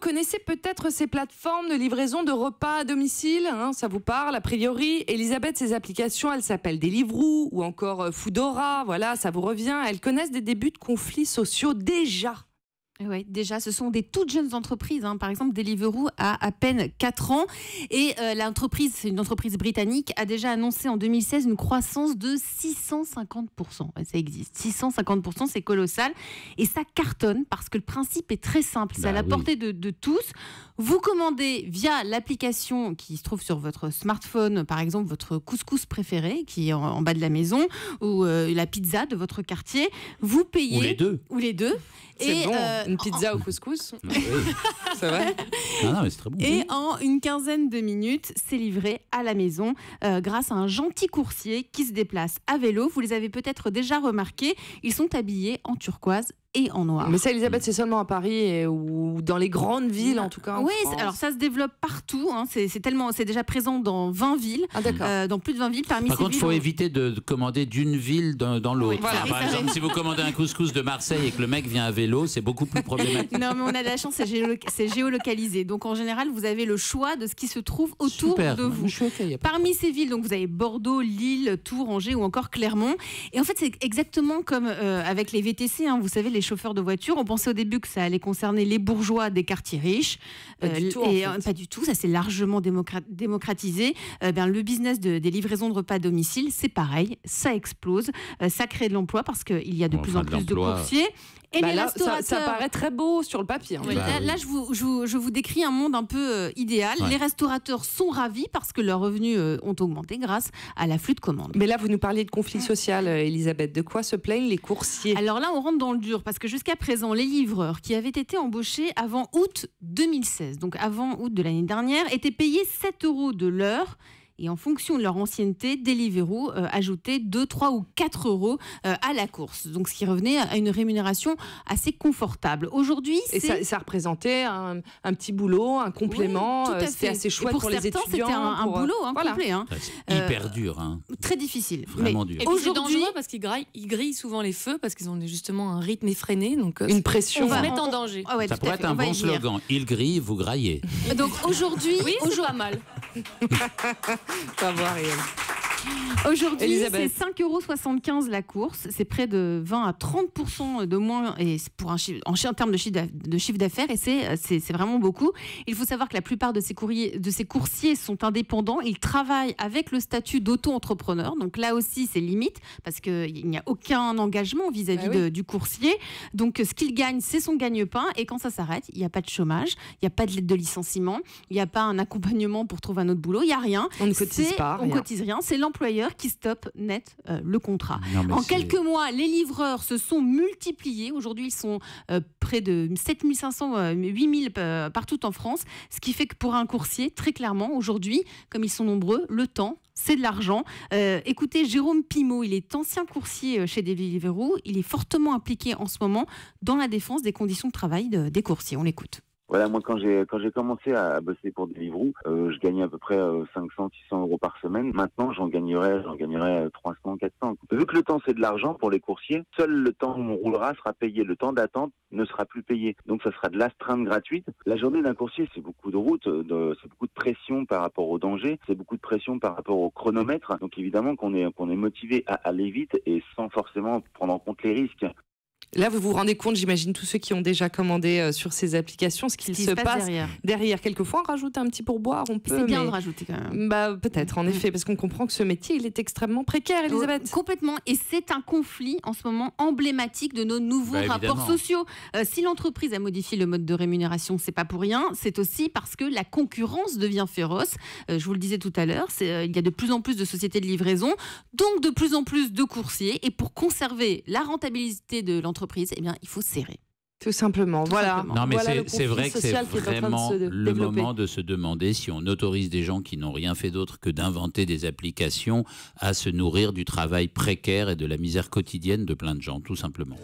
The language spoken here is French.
connaissez peut-être ces plateformes de livraison de repas à domicile, hein, ça vous parle a priori. Elisabeth, ces applications, elles s'appellent Deliveroo ou encore Foodora, voilà, ça vous revient. Elles connaissent des débuts de conflits sociaux déjà. Oui, déjà, ce sont des toutes jeunes entreprises. Par exemple, Deliveroo a à peine 4 ans. Et l'entreprise, c'est une entreprise britannique, a déjà annoncé en 2016 une croissance de 650%. Ça existe. 650%, c'est colossal. Et ça cartonne parce que le principe est très simple. C'est à la portée de tous. Vous commandez via l'application qui se trouve sur votre smartphone, par exemple, votre couscous préféré, qui est en bas de la maison, ou la pizza de votre quartier. Vous payez... Ou les deux. C'est bon, une pizza au couscous. C'est vrai. Non, mais c'est très bon. Et en une quinzaine de minutes, c'est livré à la maison grâce à un gentil coursier qui se déplace à vélo. Vous les avez peut-être déjà remarqués, ils sont habillés en turquoise et en noir. Mais ça, Elisabeth, c'est seulement à Paris ou dans les grandes villes, en tout cas. Oui, alors ça se développe partout. C'est déjà présent dans 20 villes, dans plus de 20 villes. Par contre, il faut éviter de commander d'une ville dans l'autre. Oui, voilà. Par exemple, si vous commandez un couscous de Marseille et que le mec vient à vélo, c'est beaucoup plus problématique. Non, mais on a de la chance, c'est géolocalisé. Donc en général, vous avez le choix de ce qui se trouve autour de vous. Parmi ces villes, donc vous avez Bordeaux, Lille, Tours, Angers ou encore Clermont. Et en fait, c'est exactement comme avec les VTC. Vous savez, les chauffeurs de voitures. On pensait au début que ça allait concerner les bourgeois des quartiers riches. Pas du tout, pas du tout. Ça s'est largement démocratisé. Le business des livraisons de repas à domicile, c'est pareil. Ça explose. Ça crée de l'emploi parce qu'il y a de plus en plus de coursiers. Et les restaurateurs... ça paraît très beau sur le papier. Là, je vous décris un monde un peu idéal. Les restaurateurs sont ravis parce que leurs revenus ont augmenté grâce à l'afflux de commandes. Mais là, vous nous parliez de conflit social, Elisabeth. De quoi se plaignent les coursiers? Alors là, on rentre dans le dur parce que jusqu'à présent, les livreurs qui avaient été embauchés avant août 2016, donc avant août de l'année dernière, étaient payés 7 € de l'heure. Et en fonction de leur ancienneté, Deliveroo ajoutait 2, 3 ou 4 € à la course. Donc, ce qui revenait à une rémunération assez confortable. Aujourd'hui, ça représentait un petit boulot, un complément. C'était assez chouette pour les étudiants. C'était un boulot complet. C'est hyper dur. Très difficile. Vraiment dur. Et puis c'est dangereux parce qu'ils grillent souvent les feux parce qu'ils ont justement un rythme effréné. Donc une pression. On va mettre en danger. Ça pourrait être un bon slogan. Il grille, vous graillez. Donc aujourd'hui... Oui, c'est pas mal. Pas voir, Aujourd'hui, c'est 5,75 € la course. C'est près de 20 à 30% de moins et pour en termes de chiffre d'affaires. Et c'est vraiment beaucoup. Il faut savoir que la plupart de ces coursiers sont indépendants. Ils travaillent avec le statut d'auto-entrepreneur. Donc là aussi, c'est limite parce qu'il n'y a aucun engagement vis-à-vis du coursier. Donc ce qu'il gagne, c'est son gagne-pain. Et quand ça s'arrête, il n'y a pas de chômage, il n'y a pas de lettre de licenciement, il n'y a pas un accompagnement pour trouver un autre boulot. Il n'y a rien. On ne cotise pas. On cotise rien. C'est l'employeur qui stoppe net le contrat. En quelques mois, les livreurs se sont multipliés. Aujourd'hui, ils sont près de 7500, 8000 partout en France. Ce qui fait que pour un coursier, très clairement, aujourd'hui, comme ils sont nombreux, le temps, c'est de l'argent. Écoutez, Jérôme Pimot, il est ancien coursier chez Deliveroo. Il est fortement impliqué en ce moment dans la défense des conditions de travail des coursiers. On l'écoute. Voilà, moi quand j'ai commencé à bosser pour Deliveroo, je gagnais à peu près 500-600 € par semaine. Maintenant, j'en gagnerais 300-400. Vu que le temps c'est de l'argent pour les coursiers, seul le temps où on roulera sera payé. Le temps d'attente ne sera plus payé. Donc ça sera de l'astreinte gratuite. La journée d'un coursier, c'est beaucoup de route, c'est beaucoup de pression par rapport au danger, c'est beaucoup de pression par rapport au chronomètre. Donc évidemment qu'on est motivé à aller vite et sans forcément prendre en compte les risques. Là, vous vous rendez compte, j'imagine, tous ceux qui ont déjà commandé sur ces applications, ce qu'il se passe derrière. Quelquefois, on rajoute un petit pourboire, on peut. C'est bien de rajouter quand même. Peut-être, en effet, parce qu'on comprend que ce métier, il est extrêmement précaire, Elisabeth. Complètement. Et c'est un conflit, en ce moment, emblématique de nos nouveaux rapports sociaux. Si l'entreprise a modifié le mode de rémunération, c'est pas pour rien. C'est aussi parce que la concurrence devient féroce. Je vous le disais tout à l'heure, il y a de plus en plus de sociétés de livraison, donc de plus en plus de coursiers. Et pour conserver la rentabilité de l'entreprise, il faut serrer. Tout simplement, voilà. Non, mais c'est vrai que c'est vraiment le développer. moment de se demander si on autorise des gens qui n'ont rien fait d'autre que d'inventer des applications à se nourrir du travail précaire et de la misère quotidienne de plein de gens, tout simplement.